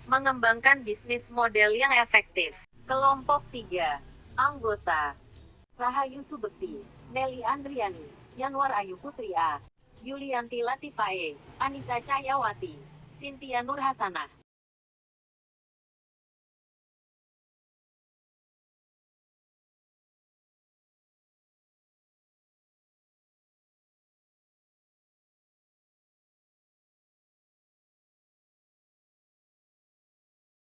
Mengembangkan bisnis model yang efektif. Kelompok 3. Anggota: Rahayu Subekti, Nelly Andriani, Yanwar Ayu Putri A, Yulianti Latifae, Anissa Cahyawati, Cynthia Nurhasanah.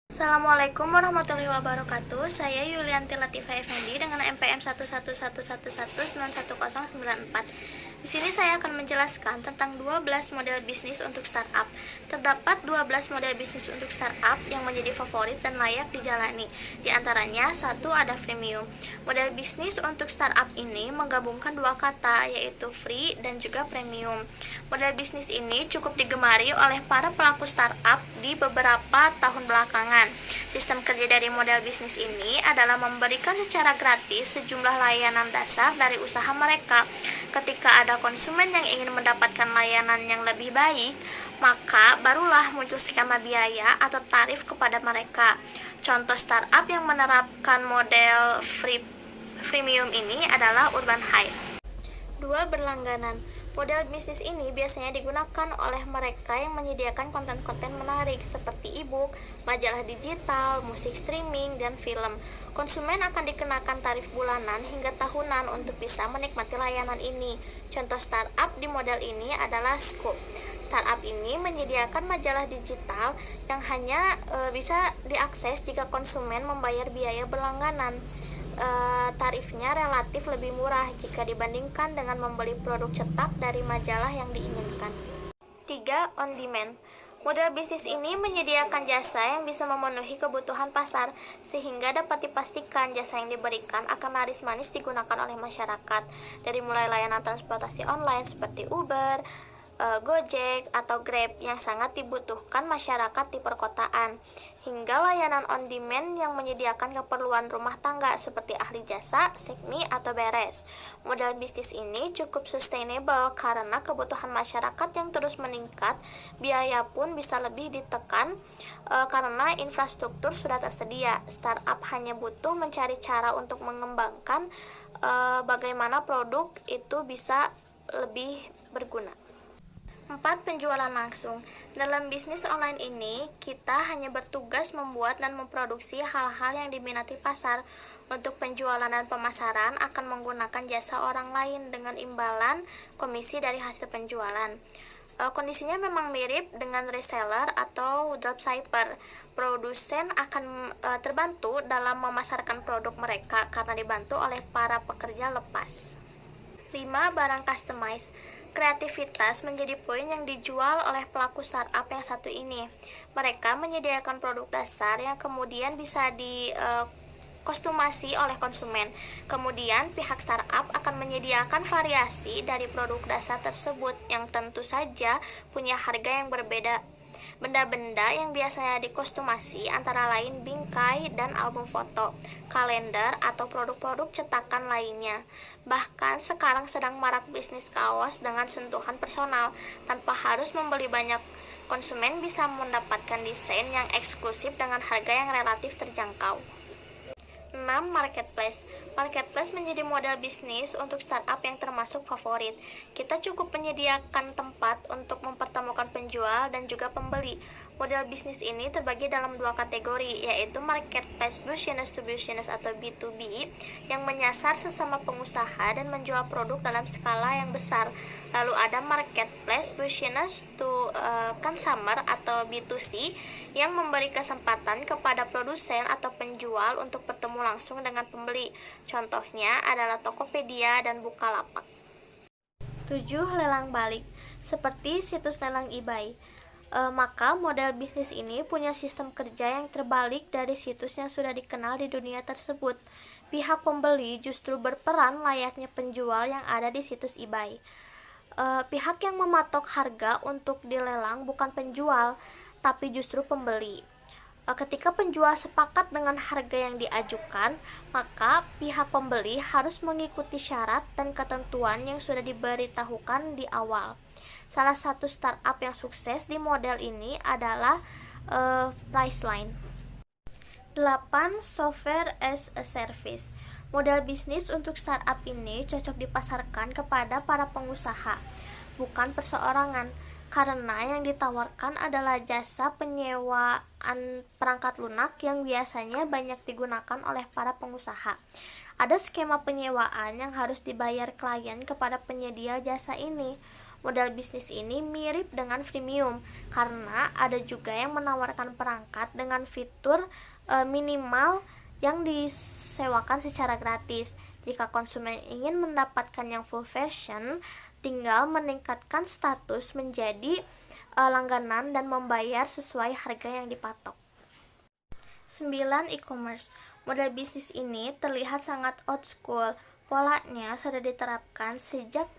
Assalamualaikum warahmatullahi wabarakatuh. Saya Yulianti Latifa Effendi dengan NPM 11111191094. Di sini saya akan menjelaskan tentang 12 model bisnis untuk startup. Terdapat 12 model bisnis untuk startup yang menjadi favorit dan layak dijalani. Di antaranya, satu ada freemium. Model bisnis untuk startup ini menggabungkan dua kata, yaitu free dan juga premium. Model bisnis ini cukup digemari oleh para pelaku startup di beberapa tahun belakangan. Sistem kerja dari model bisnis ini adalah memberikan secara gratis sejumlah layanan dasar dari usaha mereka. Ketika ada konsumen yang ingin mendapatkan layanan yang lebih baik, maka barulah muncul skema biaya atau tarif kepada mereka. Contoh startup yang menerapkan model freemium ini adalah Urban High. 2. Berlangganan. Model bisnis ini biasanya digunakan oleh mereka yang menyediakan konten-konten menarik seperti e-book, majalah digital, musik streaming, dan film. Konsumen akan dikenakan tarif bulanan hingga tahunan untuk bisa menikmati layanan ini. Contoh startup di model ini adalah Scoop. Startup ini menyediakan majalah digital yang hanya bisa diakses jika konsumen membayar biaya berlangganan. Tarifnya relatif lebih murah jika dibandingkan dengan membeli produk cetak dari majalah yang diinginkan. 3. On demand. Model bisnis ini menyediakan jasa yang bisa memenuhi kebutuhan pasar, sehingga dapat dipastikan jasa yang diberikan akan laris manis digunakan oleh masyarakat, dari mulai layanan transportasi online seperti Uber, Gojek, atau Grab yang sangat dibutuhkan masyarakat di perkotaan, hingga layanan on demand yang menyediakan keperluan rumah tangga seperti ahli jasa, sekmi, atau beres. Model bisnis ini cukup sustainable karena kebutuhan masyarakat yang terus meningkat, biaya pun bisa lebih ditekan karena infrastruktur sudah tersedia. Startup hanya butuh mencari cara untuk mengembangkan bagaimana produk itu bisa lebih berguna. 4. Penjualan langsung. Dalam bisnis online ini, kita hanya bertugas membuat dan memproduksi hal-hal yang diminati pasar. Untuk penjualan dan pemasaran akan menggunakan jasa orang lain dengan imbalan komisi dari hasil penjualan. Kondisinya memang mirip dengan reseller atau dropshipper. Produsen akan terbantu dalam memasarkan produk mereka karena dibantu oleh para pekerja lepas. 5. Barang customize. Kreativitas menjadi poin yang dijual oleh pelaku startup yang satu ini. Mereka menyediakan produk dasar yang kemudian bisa dikostumasi oleh konsumen. Kemudian pihak startup akan menyediakan variasi dari produk dasar tersebut yang tentu saja punya harga yang berbeda. Benda-benda yang biasanya dikostumasi antara lain bingkai dan album foto, kalender, atau produk-produk cetakan lainnya. Bahkan sekarang sedang marak bisnis kaos dengan sentuhan personal. Tanpa harus membeli banyak, konsumen bisa mendapatkan desain yang eksklusif dengan harga yang relatif terjangkau. 6. Marketplace. Marketplace menjadi model bisnis untuk startup yang termasuk favorit. Kita cukup menyediakan tempat untuk mempertemukan penjual dan juga pembeli. Model bisnis ini terbagi dalam dua kategori, yaitu marketplace business to business atau B2B yang menyasar sesama pengusaha dan menjual produk dalam skala yang besar. Lalu ada marketplace business to consumer atau B2C yang memberi kesempatan kepada produsen atau penjual untuk bertemu langsung dengan pembeli. Contohnya adalah Tokopedia dan Bukalapak. 7. Lelang balik. Seperti situs lelang eBay. Maka model bisnis ini punya sistem kerja yang terbalik dari situs yang sudah dikenal di dunia tersebut. Pihak pembeli justru berperan layaknya penjual yang ada di situs eBay. Pihak yang mematok harga untuk dilelang bukan penjual, tapi justru pembeli. Ketika penjual sepakat dengan harga yang diajukan, maka pihak pembeli harus mengikuti syarat dan ketentuan yang sudah diberitahukan di awal. Salah satu startup yang sukses di model ini adalah Priceline. 8. Software as a Service. Model bisnis untuk startup ini cocok dipasarkan kepada para pengusaha, bukan perseorangan, karena yang ditawarkan adalah jasa penyewaan perangkat lunak yang biasanya banyak digunakan oleh para pengusaha. Ada skema penyewaan yang harus dibayar klien kepada penyedia jasa ini. Model bisnis ini mirip dengan freemium karena ada juga yang menawarkan perangkat dengan fitur minimal yang disewakan secara gratis. Jika konsumen ingin mendapatkan yang full version, tinggal meningkatkan status menjadi langganan dan membayar sesuai harga yang dipatok. 9. E-commerce. Model bisnis ini terlihat sangat old school. Polanya sudah diterapkan sejak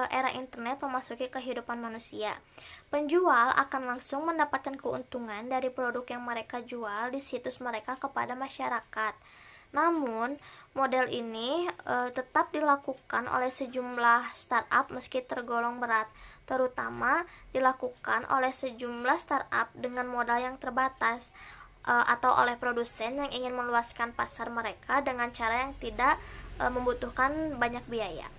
era internet memasuki kehidupan manusia. Penjual akan langsung mendapatkan keuntungan dari produk yang mereka jual di situs mereka kepada masyarakat. Namun, model ini tetap dilakukan oleh sejumlah startup meski tergolong berat, terutama dilakukan oleh sejumlah startup dengan modal yang terbatas atau oleh produsen yang ingin meluaskan pasar mereka dengan cara yang tidak membutuhkan banyak biaya.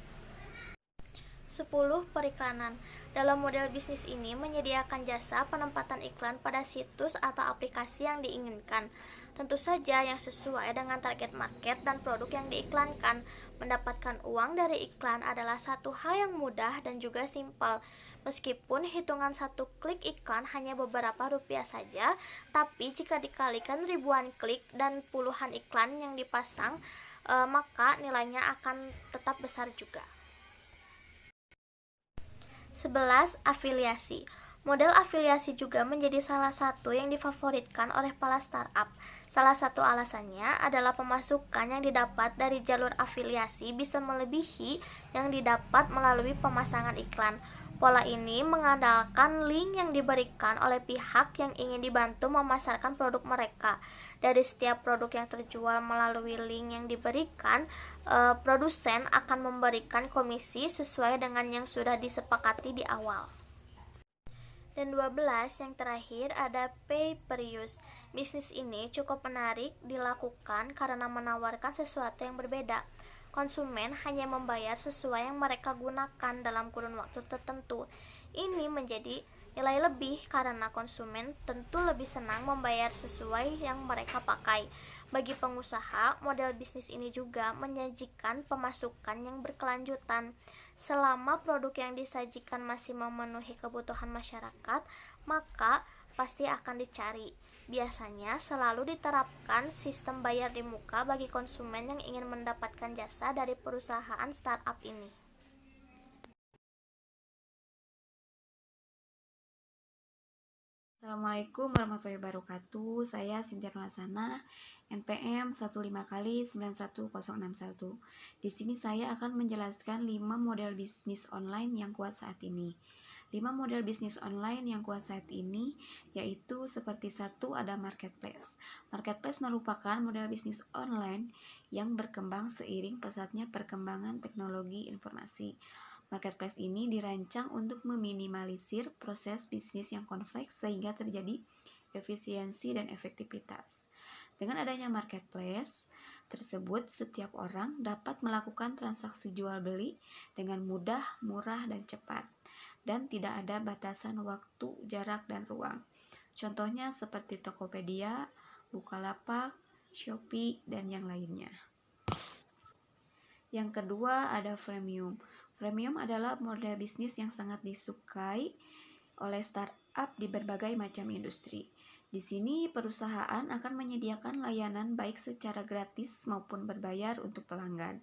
10. Periklanan. Dalam model bisnis ini menyediakan jasa penempatan iklan pada situs atau aplikasi yang diinginkan. Tentu saja yang sesuai dengan target market dan produk yang diiklankan. Mendapatkan uang dari iklan adalah satu hal yang mudah dan juga simpel. Meskipun hitungan satu klik iklan hanya beberapa rupiah saja, tapi jika dikalikan ribuan klik dan puluhan iklan yang dipasang, maka nilainya akan tetap besar juga. 11. Afiliasi. Model afiliasi juga menjadi salah satu yang difavoritkan oleh para startup. Salah satu alasannya adalah pemasukan yang didapat dari jalur afiliasi bisa melebihi yang didapat melalui pemasangan iklan. Pola ini mengandalkan link yang diberikan oleh pihak yang ingin dibantu memasarkan produk mereka. Dari setiap produk yang terjual melalui link yang diberikan, produsen akan memberikan komisi sesuai dengan yang sudah disepakati di awal. Dan 12, yang terakhir ada pay per use. Bisnis ini cukup menarik dilakukan karena menawarkan sesuatu yang berbeda. Konsumen hanya membayar sesuai yang mereka gunakan dalam kurun waktu tertentu. Ini menjadi nilai lebih karena konsumen tentu lebih senang membayar sesuai yang mereka pakai. Bagi pengusaha, model bisnis ini juga menyajikan pemasukan yang berkelanjutan. Selama produk yang disajikan masih memenuhi kebutuhan masyarakat, maka pasti akan dicari. Biasanya selalu diterapkan sistem bayar di muka bagi konsumen yang ingin mendapatkan jasa dari perusahaan startup ini. Assalamualaikum warahmatullahi wabarakatuh. Saya Cynthia Nurhasana, NPM 15 kali 91061. Di sini saya akan menjelaskan 5 model bisnis online yang kuat saat ini. 5 model bisnis online yang kuat saat ini yaitu seperti 1 ada marketplace. Marketplace merupakan model bisnis online yang berkembang seiring pesatnya perkembangan teknologi informasi. Marketplace ini dirancang untuk meminimalisir proses bisnis yang kompleks sehingga terjadi efisiensi dan efektivitas. Dengan adanya marketplace tersebut, setiap orang dapat melakukan transaksi jual beli dengan mudah, murah, dan cepat, dan tidak ada batasan waktu, jarak, dan ruang. Contohnya seperti Tokopedia, Bukalapak, Shopee, dan yang lainnya. Yang kedua ada freemium. Freemium adalah model bisnis yang sangat disukai oleh startup di berbagai macam industri. Di sini perusahaan akan menyediakan layanan baik secara gratis maupun berbayar untuk pelanggan.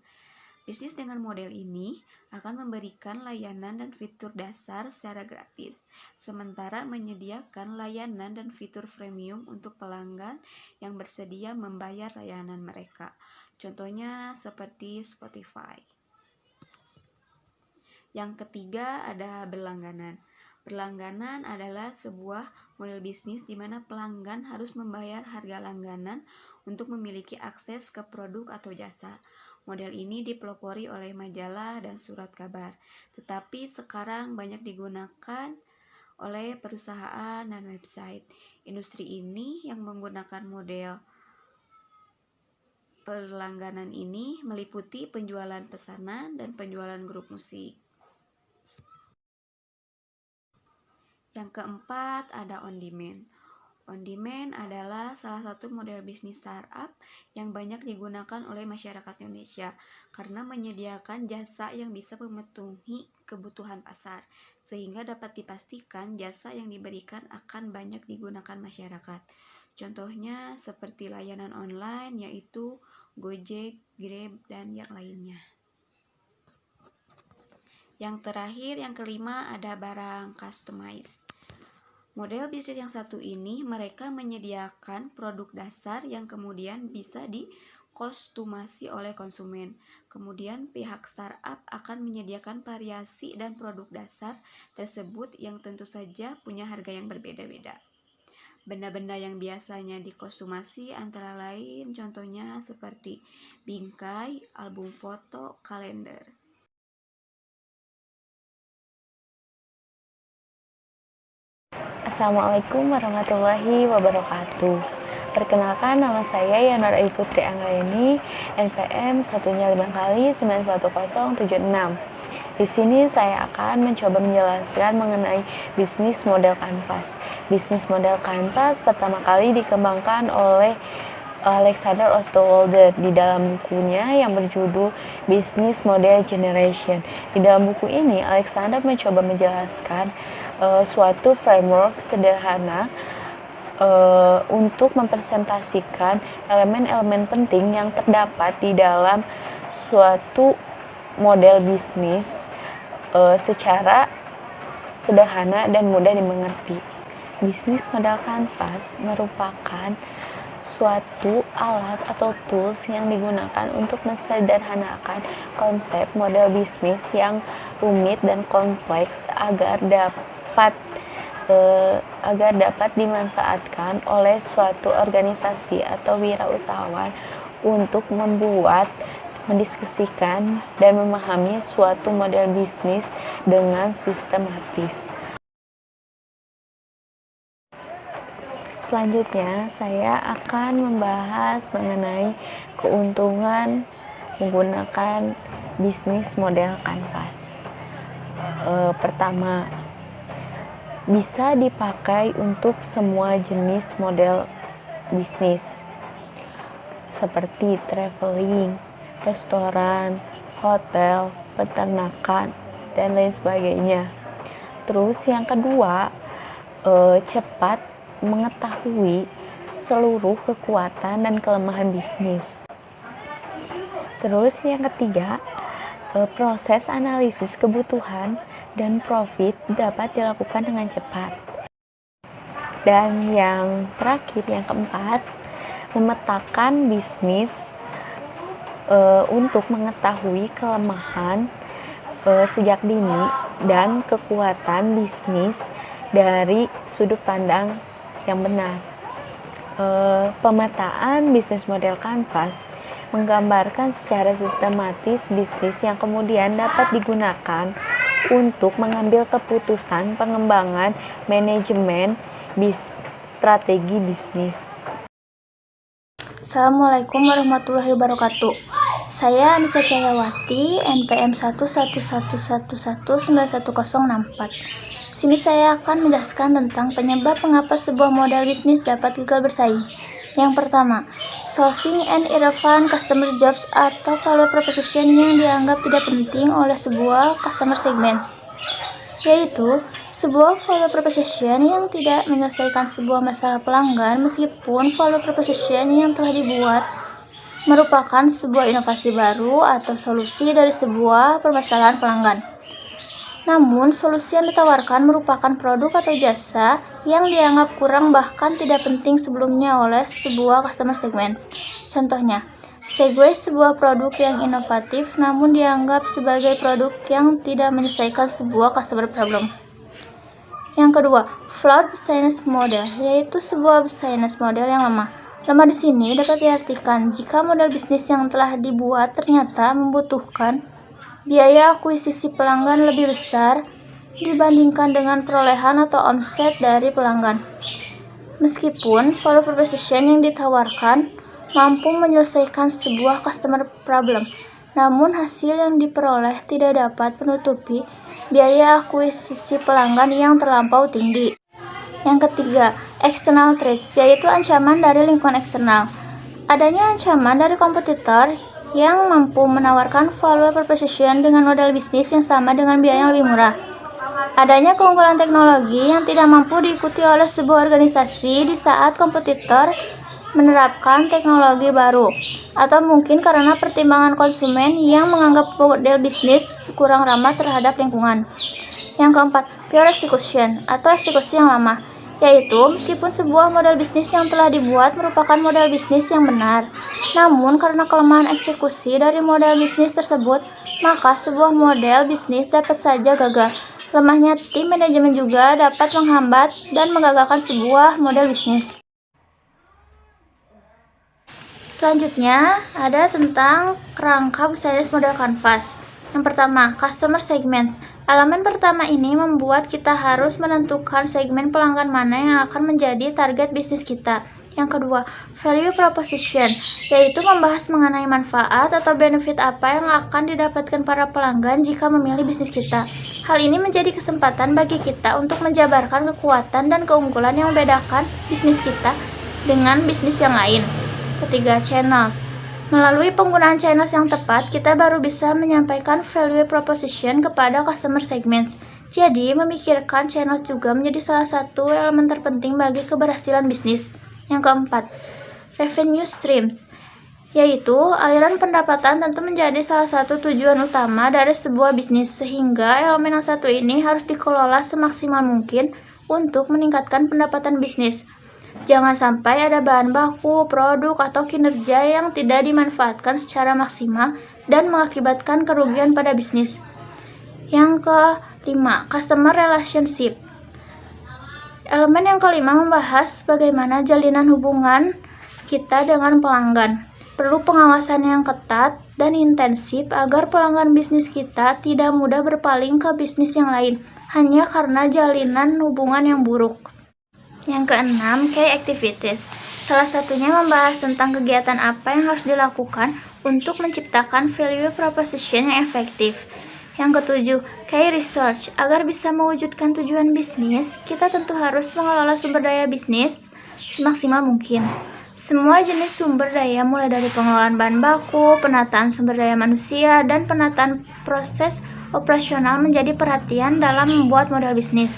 Bisnis dengan model ini akan memberikan layanan dan fitur dasar secara gratis, sementara menyediakan layanan dan fitur freemium untuk pelanggan yang bersedia membayar layanan mereka. Contohnya seperti Spotify. Yang ketiga ada berlangganan. Berlangganan adalah sebuah model bisnis di mana pelanggan harus membayar harga langganan untuk memiliki akses ke produk atau jasa. Model ini dipelopori oleh majalah dan surat kabar, tetapi sekarang banyak digunakan oleh perusahaan dan website. Industri ini yang menggunakan model pelangganan ini meliputi penjualan pesanan dan penjualan grup musik. Yang keempat ada on-demand. On-demand adalah salah satu model bisnis startup yang banyak digunakan oleh masyarakat Indonesia karena menyediakan jasa yang bisa memenuhi kebutuhan pasar, sehingga dapat dipastikan jasa yang diberikan akan banyak digunakan masyarakat. Contohnya seperti layanan online yaitu Gojek, Grab, dan yang lainnya. Yang terakhir, yang kelima ada barang customized. Model bisnis yang satu ini mereka menyediakan produk dasar yang kemudian bisa dikostumasi oleh konsumen. Kemudian pihak startup akan menyediakan variasi dan produk dasar tersebut yang tentu saja punya harga yang berbeda-beda. Benda-benda yang biasanya dikostumasi antara lain contohnya seperti bingkai, album foto, kalender. Assalamualaikum warahmatullahi wabarakatuh. Perkenalkan, nama saya Yanwar Ayu Putri Anggraini, NPM 155/91076. Di sini saya akan mencoba menjelaskan mengenai bisnis model kanvas. Bisnis model kanvas pertama kali dikembangkan oleh Alexander Osterwalder di dalam bukunya yang berjudul Business Model Generation. Di dalam buku ini, Alexander mencoba menjelaskan suatu framework sederhana untuk mempresentasikan elemen-elemen penting yang terdapat di dalam suatu model bisnis secara sederhana dan mudah dimengerti. Bisnis model kanvas merupakan suatu alat atau tools yang digunakan untuk mensederhanakan konsep model bisnis yang rumit dan kompleks agar dapat dimanfaatkan oleh suatu organisasi atau wirausahawan untuk mendiskusikan dan memahami suatu model bisnis dengan sistematis. Selanjutnya, saya akan membahas mengenai keuntungan menggunakan bisnis model kanvas. Pertama, bisa dipakai untuk semua jenis model bisnis seperti traveling, restoran, hotel, peternakan, dan lain sebagainya. Terus yang kedua, cepat mengetahui seluruh kekuatan dan kelemahan bisnis. Terus yang ketiga, proses analisis kebutuhan dan profit dapat dilakukan dengan cepat. Dan yang terakhir, yang keempat, memetakan bisnis untuk mengetahui kelemahan sejak dini dan kekuatan bisnis dari sudut pandang yang benar. Pemetaan bisnis model kanvas menggambarkan secara sistematis bisnis yang kemudian dapat digunakan untuk mengambil keputusan pengembangan manajemen strategi bisnis. Assalamualaikum warahmatullahi wabarakatuh. Saya Anissa Cahyawati, NPM 11111911064. Di sini saya akan menjelaskan tentang penyebab mengapa sebuah model bisnis dapat gagal bersaing. Yang pertama, solving an irrelevant customer jobs atau value proposition yang dianggap tidak penting oleh sebuah customer segment, yaitu sebuah value proposition yang tidak menyelesaikan sebuah masalah pelanggan meskipun value proposition yang telah dibuat merupakan sebuah inovasi baru atau solusi dari sebuah permasalahan pelanggan. Namun, solusi yang ditawarkan merupakan produk atau jasa yang dianggap kurang bahkan tidak penting sebelumnya oleh sebuah customer segment. Contohnya, Segway, sebuah produk yang inovatif namun dianggap sebagai produk yang tidak menyelesaikan sebuah customer problem. Yang kedua, flawed business model, yaitu sebuah business model yang lemah. Lemah di sini dapat diartikan jika model bisnis yang telah dibuat ternyata membutuhkan biaya akuisisi pelanggan lebih besar dibandingkan dengan perolehan atau omset dari pelanggan. Meskipun value proposition yang ditawarkan mampu menyelesaikan sebuah customer problem, namun hasil yang diperoleh tidak dapat menutupi biaya akuisisi pelanggan yang terlampau tinggi. Yang ketiga, external threats, yaitu ancaman dari lingkungan eksternal. Adanya ancaman dari kompetitor yang mampu menawarkan value proposition dengan model bisnis yang sama dengan biaya yang lebih murah. Adanya keunggulan teknologi yang tidak mampu diikuti oleh sebuah organisasi di saat kompetitor menerapkan teknologi baru, atau mungkin karena pertimbangan konsumen yang menganggap model bisnis kurang ramah terhadap lingkungan. Yang keempat, pure execution atau eksekusi yang lama, yaitu meskipun sebuah model bisnis yang telah dibuat merupakan model bisnis yang benar, namun karena kelemahan eksekusi dari model bisnis tersebut, maka sebuah model bisnis dapat saja gagal. Lemahnya tim manajemen juga dapat menghambat dan menggagalkan sebuah model bisnis. Selanjutnya, ada tentang kerangka bisnis model kanvas. Yang pertama, customer segments. Elemen pertama ini membuat kita harus menentukan segmen pelanggan mana yang akan menjadi target bisnis kita. Yang kedua, value proposition, yaitu membahas mengenai manfaat atau benefit apa yang akan didapatkan para pelanggan jika memilih bisnis kita. Hal ini menjadi kesempatan bagi kita untuk menjabarkan kekuatan dan keunggulan yang membedakan bisnis kita dengan bisnis yang lain. Ketiga, channels. Melalui penggunaan channels yang tepat, kita baru bisa menyampaikan value proposition kepada customer segments. Jadi, memikirkan channels juga menjadi salah satu elemen terpenting bagi keberhasilan bisnis. Yang keempat, revenue streams, yaitu aliran pendapatan tentu menjadi salah satu tujuan utama dari sebuah bisnis, sehingga elemen yang satu ini harus dikelola semaksimal mungkin untuk meningkatkan pendapatan bisnis. Jangan sampai ada bahan baku, produk, atau kinerja yang tidak dimanfaatkan secara maksimal dan mengakibatkan kerugian pada bisnis. Yang kelima, customer relationship. Elemen yang kelima membahas bagaimana jalinan hubungan kita dengan pelanggan. Perlu pengawasan yang ketat dan intensif agar pelanggan bisnis kita tidak mudah berpaling ke bisnis yang lain hanya karena jalinan hubungan yang buruk. Yang keenam, key activities. Salah satunya membahas tentang kegiatan apa yang harus dilakukan untuk menciptakan value proposition yang efektif. Yang ketujuh, key research. Agar bisa mewujudkan tujuan bisnis, kita tentu harus mengelola sumber daya bisnis semaksimal mungkin. Semua jenis sumber daya mulai dari pengelolaan bahan baku, penataan sumber daya manusia, dan penataan proses operasional menjadi perhatian dalam membuat model bisnis.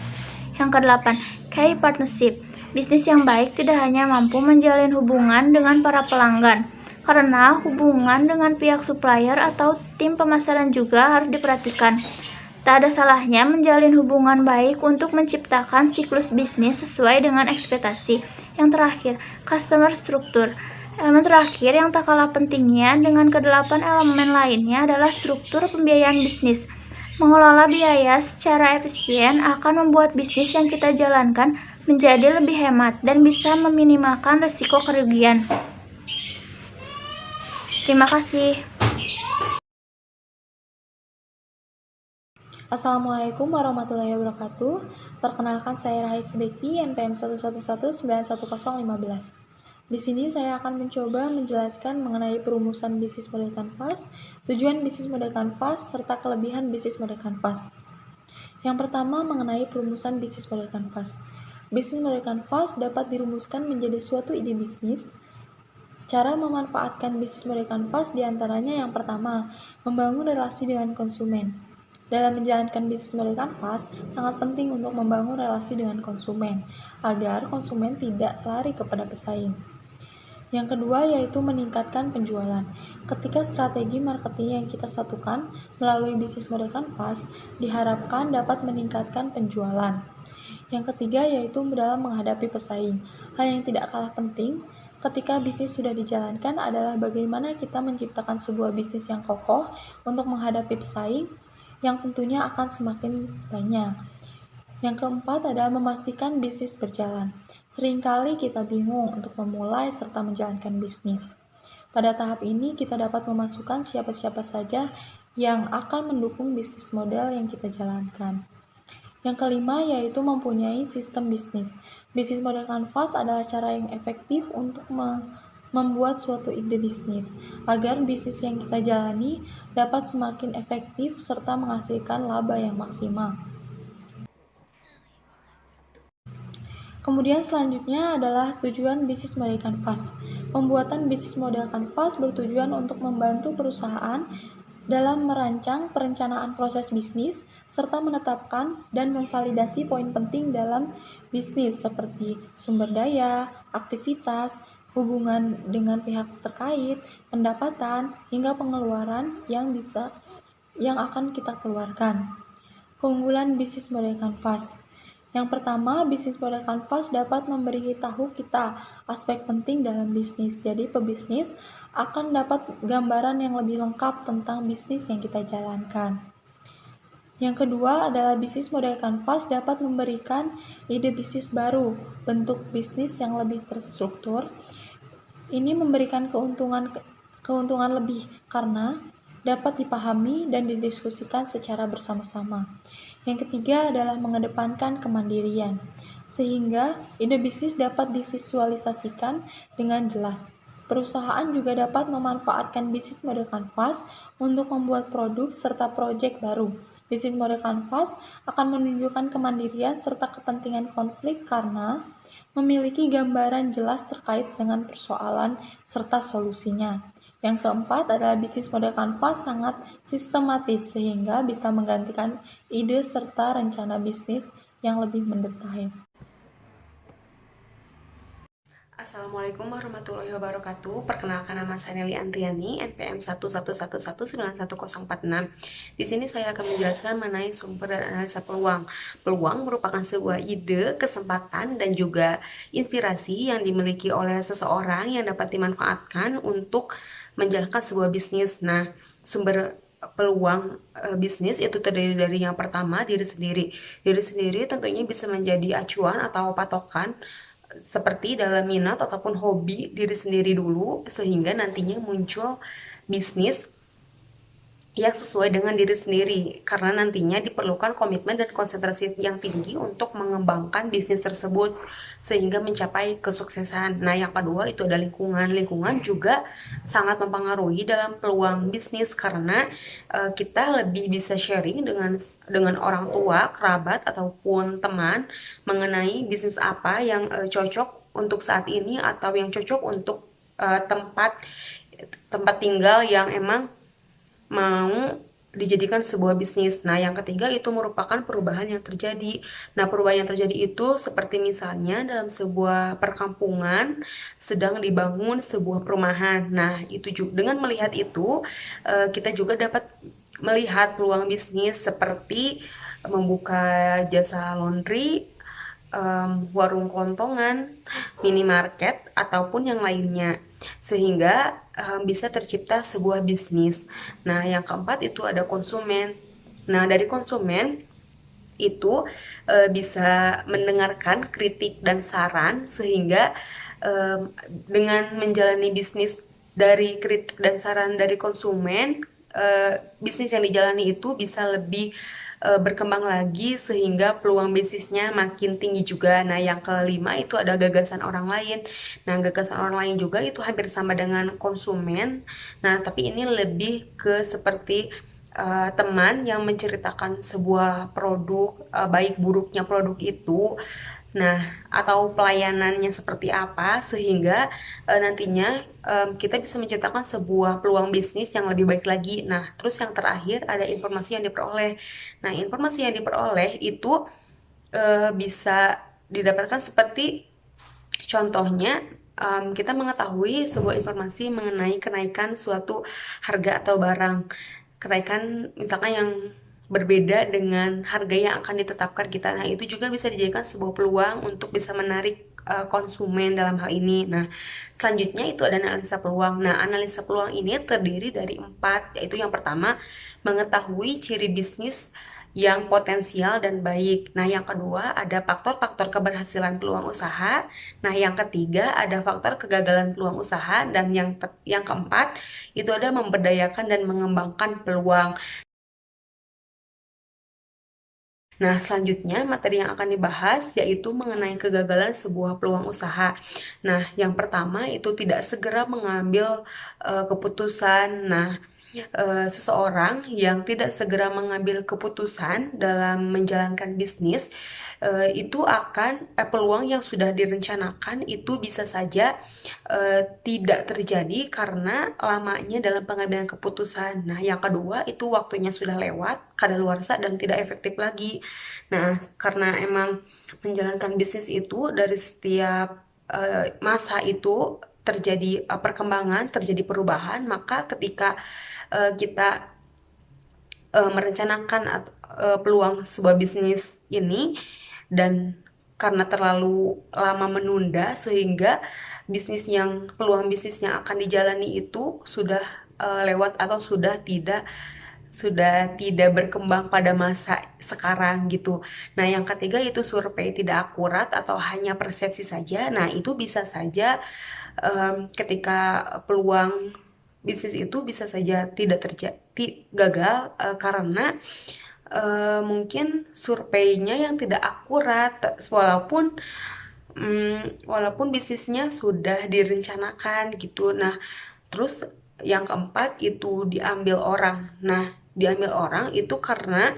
Yang kedelapan, key partnership. Bisnis yang baik tidak hanya mampu menjalin hubungan dengan para pelanggan, karena hubungan dengan pihak supplier atau tim pemasaran juga harus diperhatikan. Tak ada salahnya menjalin hubungan baik untuk menciptakan siklus bisnis sesuai dengan ekspektasi. Yang terakhir, customer structure. Elemen terakhir yang tak kalah pentingnya dengan kedelapan elemen lainnya adalah struktur pembiayaan bisnis. Mengelola biaya secara efisien akan membuat bisnis yang kita jalankan menjadi lebih hemat dan bisa meminimalkan risiko kerugian. Terima kasih. Assalamualaikum warahmatullahi wabarakatuh. Perkenalkan, saya Rahid Subeki, NPM 111911015. Di sini saya akan mencoba menjelaskan mengenai perumusan bisnis model kanvas, tujuan bisnis model kanvas, serta kelebihan bisnis model kanvas. Yang pertama, mengenai perumusan bisnis model kanvas. Bisnis model kanvas dapat dirumuskan menjadi suatu ide bisnis. Cara memanfaatkan bisnis model kanvas diantaranya yang pertama, membangun relasi dengan konsumen. Dalam menjalankan bisnis model kanvas, sangat penting untuk membangun relasi dengan konsumen, agar konsumen tidak lari kepada pesaing. Yang kedua yaitu meningkatkan penjualan. Ketika strategi marketing yang kita satukan melalui bisnis model kanvas, diharapkan dapat meningkatkan penjualan. Yang ketiga yaitu dalam menghadapi pesaing. Hal yang tidak kalah penting ketika bisnis sudah dijalankan adalah bagaimana kita menciptakan sebuah bisnis yang kokoh untuk menghadapi pesaing yang tentunya akan semakin banyak. Yang keempat adalah memastikan bisnis berjalan. Seringkali kita bingung untuk memulai serta menjalankan bisnis. Pada tahap ini kita dapat memasukkan siapa-siapa saja yang akan mendukung bisnis model yang kita jalankan. Yang kelima yaitu mempunyai sistem bisnis. Bisnis model kanvas adalah cara yang efektif untuk membuat suatu ide bisnis, agar bisnis yang kita jalani dapat semakin efektif serta menghasilkan laba yang maksimal. Kemudian selanjutnya adalah tujuan bisnis model kanvas. Pembuatan bisnis model kanvas bertujuan untuk membantu perusahaan dalam merancang perencanaan proses bisnis, serta menetapkan dan memvalidasi poin penting dalam bisnis seperti sumber daya, aktivitas, hubungan dengan pihak terkait, pendapatan, hingga pengeluaran yang akan kita keluarkan. Keunggulan bisnis model kanvas. Yang pertama, bisnis model kanvas dapat memberitahu kita aspek penting dalam bisnis. Jadi, pebisnis akan dapat gambaran yang lebih lengkap tentang bisnis yang kita jalankan. Yang kedua adalah bisnis model kanvas dapat memberikan ide bisnis baru, bentuk bisnis yang lebih terstruktur. Ini memberikan keuntungan lebih karena dapat dipahami dan didiskusikan secara bersama-sama. Yang ketiga adalah mengedepankan kemandirian, sehingga ide bisnis dapat divisualisasikan dengan jelas. Perusahaan juga dapat memanfaatkan bisnis model kanvas untuk membuat produk serta proyek baru. Bisnis model kanvas akan menunjukkan kemandirian serta kepentingan konflik karena memiliki gambaran jelas terkait dengan persoalan serta solusinya. Yang keempat adalah bisnis model kanvas sangat sistematis sehingga bisa menggantikan ide serta rencana bisnis yang lebih mendetail. Assalamualaikum warahmatullahi wabarakatuh. Perkenalkan, nama saya Nelly Andriani, NPM 111191046. Di sini saya akan menjelaskan mengenai sumber dan analisa peluang. Peluang merupakan sebuah ide, kesempatan, dan juga inspirasi yang dimiliki oleh seseorang yang dapat dimanfaatkan untuk menjalankan sebuah bisnis. Nah, sumber peluang bisnis itu terdiri dari yang pertama, diri sendiri. Diri sendiri tentunya bisa menjadi acuan atau patokan seperti dalam minat ataupun hobi diri sendiri dulu, sehingga nantinya muncul bisnis yang sesuai dengan diri sendiri, karena nantinya diperlukan komitmen dan konsentrasi yang tinggi untuk mengembangkan bisnis tersebut sehingga mencapai kesuksesan. Nah, yang kedua itu ada lingkungan. Lingkungan juga sangat mempengaruhi dalam peluang bisnis karena kita lebih bisa sharing dengan orang tua, kerabat ataupun teman mengenai bisnis apa yang cocok untuk saat ini atau yang cocok untuk tempat tinggal yang emang mau dijadikan sebuah bisnis. Nah, yang ketiga itu merupakan perubahan yang terjadi. Nah, perubahan yang terjadi itu seperti misalnya dalam sebuah perkampungan sedang dibangun sebuah perumahan. Nah, itu juga dengan melihat itu kita juga dapat melihat peluang bisnis seperti membuka jasa laundry, warung kelontongan, minimarket, ataupun yang lainnya, sehingga bisa tercipta sebuah bisnis. Nah, yang keempat itu ada konsumen. Nah, dari konsumen itu bisa mendengarkan kritik dan saran, sehingga dengan menjalani bisnis dari kritik dan saran dari konsumen, bisnis yang dijalani itu bisa lebih berkembang lagi sehingga peluang bisnisnya makin tinggi juga. Nah, yang kelima itu ada gagasan orang lain. Nah, gagasan orang lain juga itu hampir sama dengan konsumen. Nah, tapi ini lebih ke seperti teman yang menceritakan sebuah produk, baik buruknya produk itu. Nah, atau pelayanannya seperti apa, sehingga nantinya kita bisa menciptakan sebuah peluang bisnis yang lebih baik lagi. Nah, terus yang terakhir ada informasi yang diperoleh. Nah, informasi yang diperoleh itu bisa didapatkan seperti contohnya, kita mengetahui sebuah informasi mengenai kenaikan suatu harga atau barang. Kenaikan misalkan yang berbeda dengan harga yang akan ditetapkan kita. Nah, itu juga bisa dijadikan sebuah peluang untuk bisa menarik konsumen dalam hal ini. Nah, selanjutnya itu ada analisa peluang. Nah, analisa peluang ini terdiri dari 4, yaitu yang pertama, mengetahui ciri bisnis yang potensial dan baik. Nah, yang kedua ada faktor-faktor keberhasilan peluang usaha. Nah, yang ketiga ada faktor kegagalan peluang usaha, dan yang keempat itu ada memberdayakan dan mengembangkan peluang. Nah, selanjutnya materi yang akan dibahas yaitu mengenai kegagalan sebuah peluang usaha. Nah, yang pertama itu tidak segera mengambil keputusan. Nah, seseorang yang tidak segera mengambil keputusan dalam menjalankan bisnis itu akan peluang yang sudah direncanakan itu bisa saja tidak terjadi karena lamanya dalam pengambilan keputusan. Nah, yang kedua itu waktunya sudah lewat, kadaluarsa dan tidak efektif lagi. Nah, karena emang menjalankan bisnis itu dari setiap masa itu terjadi perkembangan, terjadi perubahan, maka ketika kita merencanakan peluang sebuah bisnis ini dan karena terlalu lama menunda sehingga peluang bisnis yang akan dijalani itu sudah lewat atau sudah tidak berkembang pada masa sekarang gitu. Nah, yang ketiga itu survei tidak akurat atau hanya persepsi saja. Nah, itu bisa saja ketika peluang bisnis itu bisa saja tidak terjadi gagal karena mungkin surveinya yang tidak akurat walaupun bisnisnya sudah direncanakan gitu. Nah, terus yang keempat itu diambil orang. Nah, diambil orang itu karena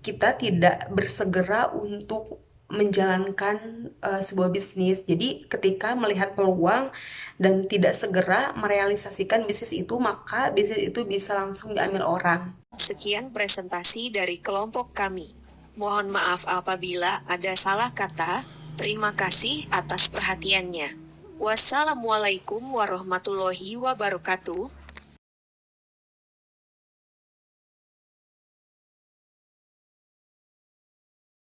kita tidak bersegera untuk menjalankan sebuah bisnis. Jadi ketika melihat peluang dan tidak segera merealisasikan bisnis itu, maka bisnis itu bisa langsung diambil orang. Sekian presentasi dari kelompok kami. Mohon maaf apabila ada salah kata. Terima kasih atas perhatiannya. Wassalamualaikum warahmatullahi wabarakatuh.